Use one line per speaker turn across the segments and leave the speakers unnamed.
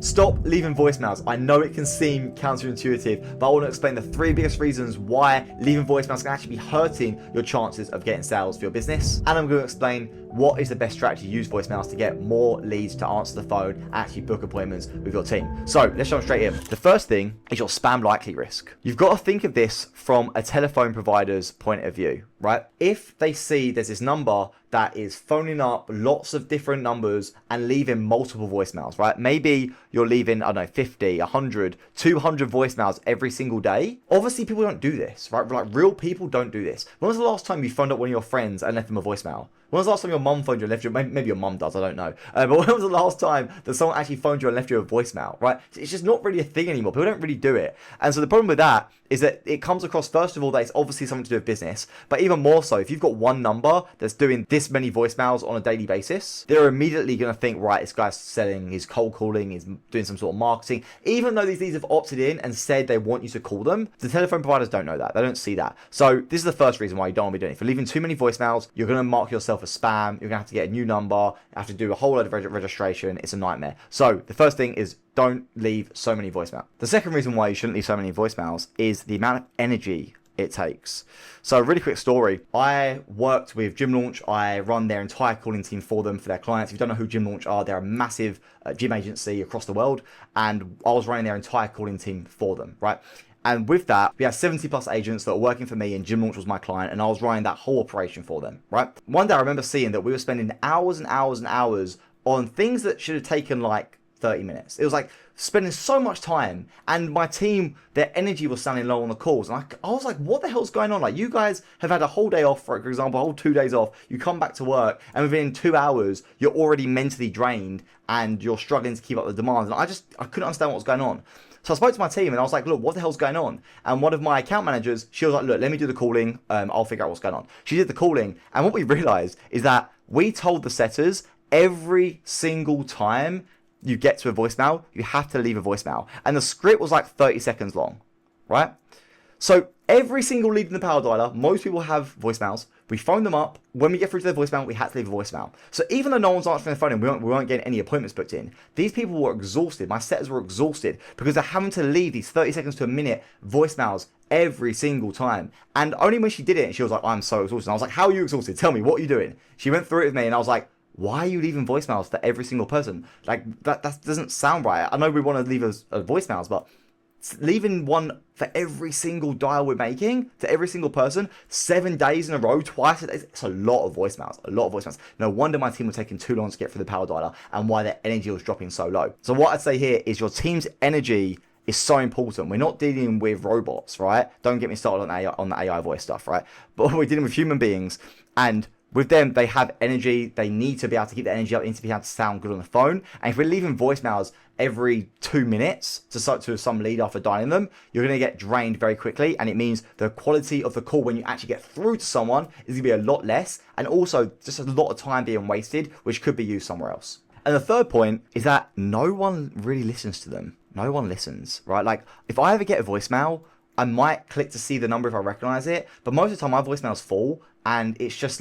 Stop leaving voicemails. I know it can seem counterintuitive, but I want to explain the 3 biggest reasons why leaving voicemails can actually be hurting your chances of getting sales for your business. And I'm going to explain what is the best strategy to use voicemails to get more leads to answer the phone and actually book appointments with your team. So let's jump straight in. The first thing is your spam likely risk. You've got to think of this from a telephone provider's point of view, right? If they see there's this number that is phoning up lots of different numbers and leaving multiple voicemails, right? Maybe you're leaving, I don't know, 50, 100, 200 voicemails every single day. Obviously, people don't do this, right? Like, real people don't do this. When was the last time you phoned up one of your friends and left them a voicemail? When was the last time your mum phoned you and left you? Maybe your mum does, I don't know. But when was the last time that someone actually phoned you and left you a voicemail, right? It's just not really a thing anymore. People don't really do it. And so the problem with that is that it comes across, first of all, that it's obviously something to do with business. But even more so, if you've got one number that's doing this many voicemails on a daily basis, they're immediately going to think, right, this guy's selling, he's cold calling, he's doing some sort of marketing. Even though these leads have opted in and said they want you to call them, the telephone providers don't know that. They don't see that. So this is the first reason why you don't want to be doing it. If you're leaving too many voicemails, you're going to mark yourself as spam. You're going to have to get a new number, have to do a whole load of registration. It's a nightmare. So the first thing is don't leave so many voicemails. The second reason why you shouldn't leave so many voicemails is the amount of energy it takes. So a really quick story. I worked with Gym Launch. I run their entire calling team for them, for their clients. If you don't know who Gym Launch are, they're a massive gym agency across the world. And I was running their entire calling team for them, right? And with that, we had 70 plus agents that were working for me, and Gym Launch was my client, and I was running that whole operation for them, right? One day I remember seeing that we were spending hours and hours and hours on things that should have taken like 30 minutes. It was like spending so much time, and my team, their energy was sounding low on the calls. And I was like, what the hell's going on? Like, you guys have had a whole day off, for example, a whole 2 days off. You come back to work, and within 2 hours, you're already mentally drained, and you're struggling to keep up the demands. And I couldn't understand what was going on. So I spoke to my team and I was like, look, what the hell's going on? And one of my account managers, she was like, look, let me do the calling. I'll figure out what's going on. She did the calling. And what we realized is that we told the setters every single time you get to a voicemail, you have to leave a voicemail. And the script was like 30 seconds long, right? So every single lead in the power dialer, most people have voicemails. We phone them up. When we get through to their voicemail, we had to leave a voicemail. So even though no one's answering their phone and we weren't getting any appointments booked in, these people were exhausted. My setters were exhausted because they're having to leave these 30 seconds to a minute voicemails every single time. And only when she did it, she was like, I'm so exhausted. And I was like, how are you exhausted? Tell me, what are you doing? She went through it with me and I was like, why are you leaving voicemails for every single person? Like, that doesn't sound right. I know we want to leave voicemails, but leaving one for every single dial we're making to every single person 7 days in a row, twice a day, it's a lot of voicemails. No wonder my team was taking too long to get through the power dialer and why their energy was dropping so low. So what I'd say here is your team's energy is so important. We're not dealing with robots, right? Don't get me started on the AI voice stuff, right? But we're dealing with human beings, and with them, they have energy. They need to be able to keep the energy up. They need to be able to sound good on the phone. And if we're leaving voicemails every 2 minutes to some lead after dialing them, you're going to get drained very quickly. And it means the quality of the call when you actually get through to someone is going to be a lot less. And also just a lot of time being wasted, which could be used somewhere else. And the third point is that no one really listens to them. No one listens, right? Like, if I ever get a voicemail, I might click to see the number if I recognize it, but most of the time my voicemail's full and it's just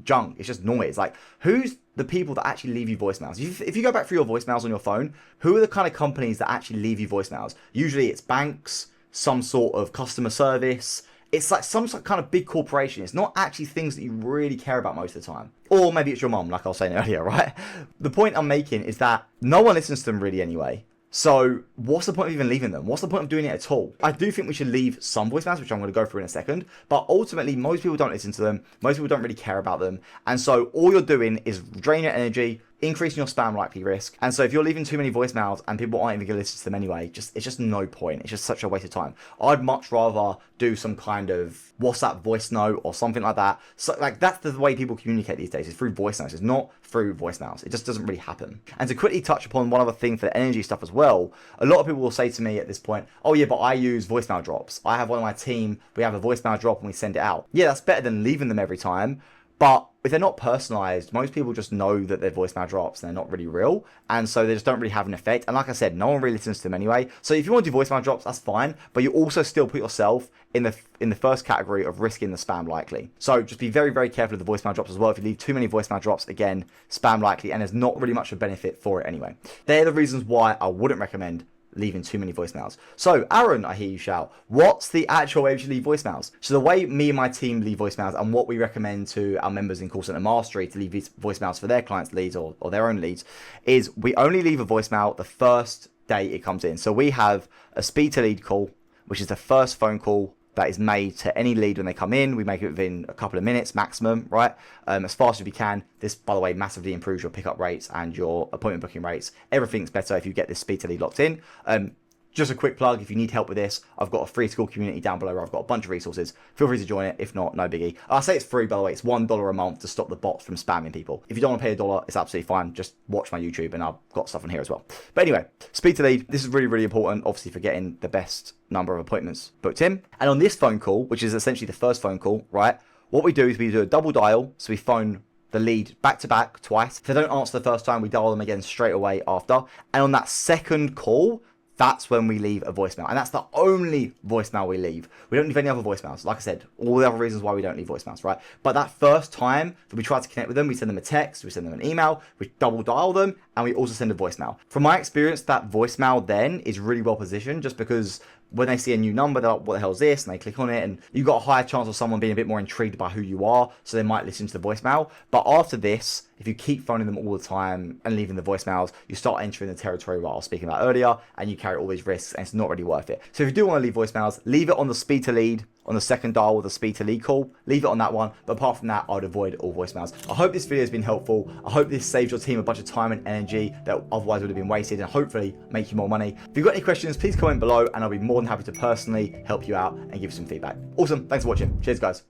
junk, it's just noise. Like, who's the people that actually leave you voicemails? If you go back through your voicemails on your phone, who are the kind of companies that actually leave you voicemails? Usually it's banks, some sort of customer service. It's like some kind of big corporation. It's not actually things that you really care about most of the time. Or maybe it's your mum, like I was saying earlier, right? The point I'm making is that no one listens to them really anyway. So what's the point of even leaving them? What's the point of doing it at all? I do think we should leave some voicemails, which I'm going to go through in a second. But ultimately, most people don't listen to them. Most people don't really care about them. And so all you're doing is draining your energy, increasing your spam likely risk. And so if you're leaving too many voicemails and people aren't even going to listen to them anyway, it's just no point. It's just such a waste of time. I'd much rather do some kind of WhatsApp voice note or something like that. So like, that's the way people communicate these days, is through voice notes. It's not through voicemails. It just doesn't really happen. And to quickly touch upon one other thing for the energy stuff as well, a lot of people will say to me at this point, oh yeah, but I use voicemail drops. I have one of my team, we have a voicemail drop and we send it out. Yeah, that's better than leaving them every time. But if they're not personalized, most people just know that their voicemail drops and they're not really real. And so they just don't really have an effect. And like I said, no one really listens to them anyway. So if you want to do voicemail drops, that's fine. But you also still put yourself in the first category of risking the spam likely. So just be very, very careful of the voicemail drops as well. If you leave too many voicemail drops, again, spam likely. And there's not really much of a benefit for it anyway. They're the reasons why I wouldn't recommend leaving too many voicemails. So, Aaron, I hear you shout, what's the actual way to leave voicemails? So the way me and my team leave voicemails and what we recommend to our members in Call Center Mastery to leave voicemails for their clients' leads or their own leads is we only leave a voicemail the first day it comes in. So we have a speed to lead call, which is the first phone call that is made to any lead when they come in. We make it within a couple of minutes maximum, right? As fast as we can. This, by the way, massively improves your pickup rates and your appointment booking rates. Everything's better if you get this speed to lead locked in. Just a quick plug, if you need help with this, I've got a free school community down below where I've got a bunch of resources. Feel free to join it. If not, no biggie. I say it's free, by the way. It's $1 a month to stop the bots from spamming people. If you don't want to pay $1, it's absolutely fine. Just watch my YouTube and I've got stuff on here as well. But anyway, speed to lead. This is really, really important, obviously, for getting the best number of appointments booked in. And on this phone call, which is essentially the first phone call, right? What we do is we do a double dial. So we phone the lead back to back twice. If they don't answer the first time, we dial them again straight away after. And on that second call, that's when we leave a voicemail. And that's the only voicemail we leave. We don't leave any other voicemails. Like I said, all the other reasons why we don't leave voicemails, right? But that first time that we try to connect with them, we send them a text, we send them an email, we double dial them, and we also send a voicemail. From my experience, that voicemail then is really well positioned just because when they see a new number, they're like, what the hell is this? And they click on it, and you've got a higher chance of someone being a bit more intrigued by who you are, so they might listen to the voicemail. But after this, if you keep phoning them all the time and leaving the voicemails, you start entering the territory where I was speaking about earlier, and you carry all these risks, and it's not really worth it. So if you do want to leave voicemails, leave it on the speed to lead, on the second dial with the speed to lead call. Leave it on that one. But apart from that, I'd avoid all voicemails. I hope this video has been helpful. I hope this saves your team a bunch of time and energy that otherwise would have been wasted, and hopefully make you more money. If you've got any questions, please comment below and I'll be more than happy to personally help you out and give you some feedback. Awesome. Thanks for watching. Cheers, guys.